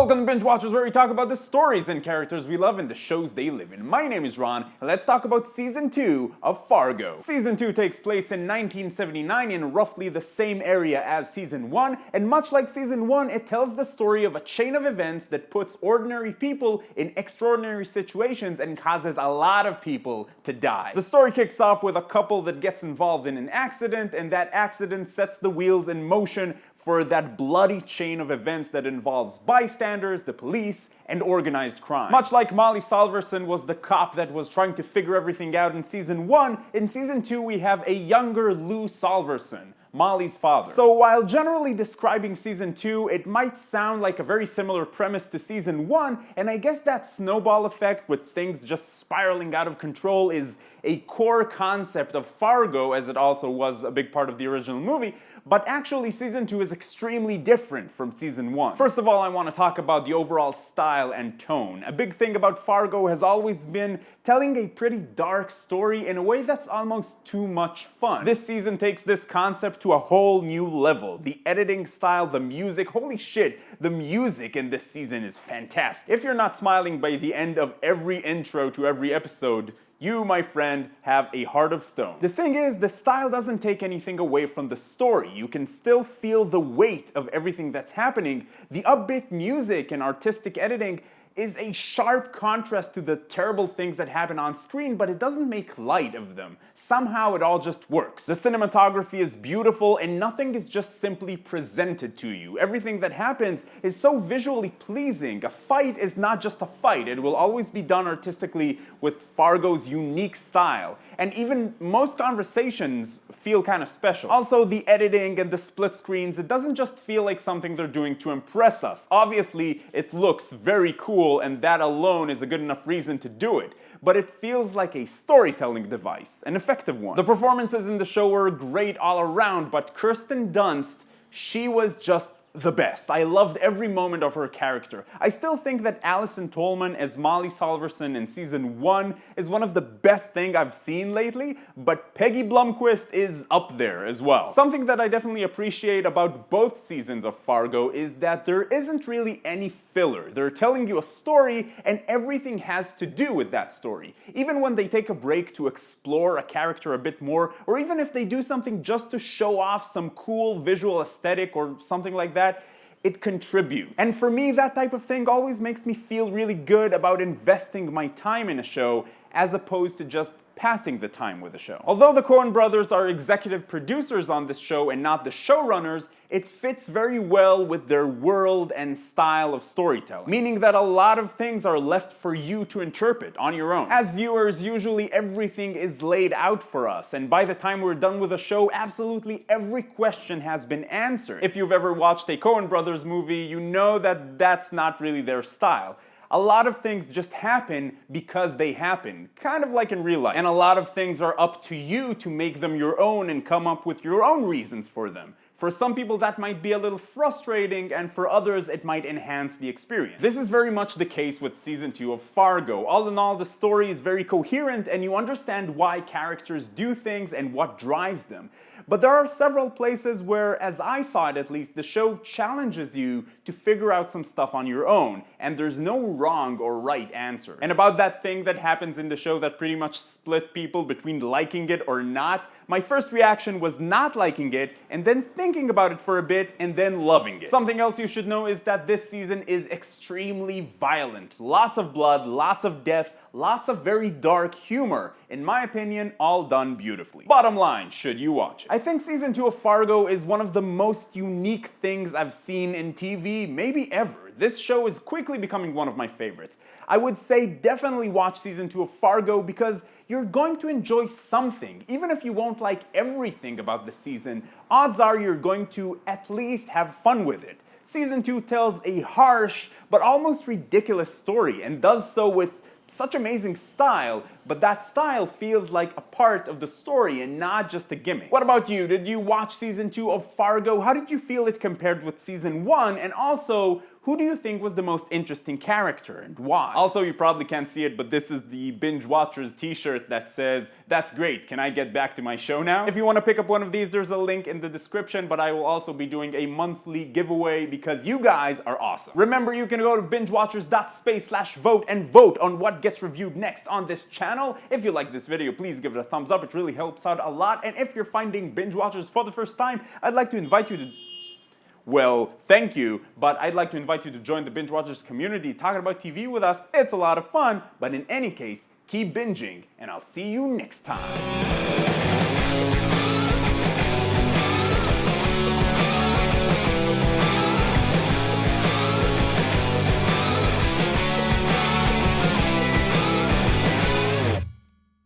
Welcome to Binge Watchers, where we talk about the stories and characters we love and the shows they live in. My name is Ron, and let's talk about Season 2 of Fargo. Season 2 takes place in 1979 in roughly the same area as Season 1, and much like Season 1, it tells the story of a chain of events that puts ordinary people in extraordinary situations and causes a lot of people to die. The story kicks off with a couple that gets involved in an accident, and that accident sets the wheels in motion for that bloody chain of events that involves bystanders, the police, and organized crime. Much like Molly Salverson was the cop that was trying to figure everything out in Season 1, in Season 2 we have a younger Lou Salverson, Molly's father. So while generally describing Season 2, it might sound like a very similar premise to Season 1, and I guess that snowball effect with things just spiraling out of control is a core concept of Fargo, as it also was a big part of the original movie, but actually Season 2 is extremely different from Season 1. First of all, I want to talk about the overall style and tone. A big thing about Fargo has always been telling a pretty dark story in a way that's almost too much fun. This season takes this concept to a whole new level. The editing style, the music, holy shit, the music in this season is fantastic. If you're not smiling by the end of every intro to every episode, you, my friend, have a heart of stone. The thing is, the style doesn't take anything away from the story. You can still feel the weight of everything that's happening. The upbeat music and artistic editing is a sharp contrast to the terrible things that happen on screen, but it doesn't make light of them. Somehow it all just works. The cinematography is beautiful and nothing is just simply presented to you. Everything that happens is so visually pleasing. A fight is not just a fight. It will always be done artistically with Fargo's unique style. And even most conversations feel kind of special. Also, the editing and the split screens, it doesn't just feel like something they're doing to impress us. Obviously, it looks very cool, and that alone is a good enough reason to do it. But it feels like a storytelling device, an effective one. The performances in the show were great all around, but Kirsten Dunst, she was just the best. I loved every moment of her character. I still think that Alison Tolman as Molly Salverson in Season 1 is one of the best things I've seen lately, but Peggy Blomquist is up there as well. Something that I definitely appreciate about both seasons of Fargo is that there isn't really any filler. They're telling you a story and everything has to do with that story. Even when they take a break to explore a character a bit more, or even if they do something just to show off some cool visual aesthetic or something like that, it contributes. And for me, that type of thing always makes me feel really good about investing my time in a show as opposed to just passing the time with a show. Although the Coen brothers are executive producers on this show and not the showrunners, it fits very well with their world and style of storytelling, meaning that a lot of things are left for you to interpret on your own. As viewers, usually everything is laid out for us, and by the time we're done with a show, absolutely every question has been answered. If you've ever watched a Coen brothers movie, you know that that's not really their style. A lot of things just happen because they happen, kind of like in real life. And a lot of things are up to you to make them your own and come up with your own reasons for them. For some people that might be a little frustrating, and for others it might enhance the experience. This is very much the case with Season 2 of Fargo. All in all, the story is very coherent and you understand why characters do things and what drives them. But there are several places where, as I saw it at least, the show challenges you to figure out some stuff on your own, and there's no wrong or right answer. And about that thing that happens in the show that pretty much split people between liking it or not, my first reaction was not liking it, and then thinking about it for a bit, and then loving it. Something else you should know is that this season is extremely violent. Lots of blood, lots of death, lots of very dark humor. In my opinion, all done beautifully. Bottom line, should you watch it? I think Season 2 of Fargo is one of the most unique things I've seen in TV, maybe ever. This show is quickly becoming one of my favorites. I would say definitely watch Season 2 of Fargo because you're going to enjoy something. Even if you won't like everything about the season, odds are you're going to at least have fun with it. Season 2 tells a harsh but almost ridiculous story and does so with such amazing style, but that style feels like a part of the story and not just a gimmick. What about you? Did you watch season 2 of Fargo? How did you feel it compared with season 1? And also, who do you think was the most interesting character and why? Also, you probably can't see it, but this is the Binge Watchers t-shirt that says, "That's great, can I get back to my show now?" If you want to pick up one of these, there's a link in the description, but I will also be doing a monthly giveaway because you guys are awesome. Remember, you can go to bingewatchers.space/vote and vote on what gets reviewed next on this channel. If you like this video, please give it a thumbs up, it really helps out a lot. And if you're finding Binge Watchers for the first time, I'd like to invite you to... Well, thank you, but I'd like to invite you to join the Binge Watchers community talking about TV with us. It's a lot of fun, but in any case, keep binging, and I'll see you next time.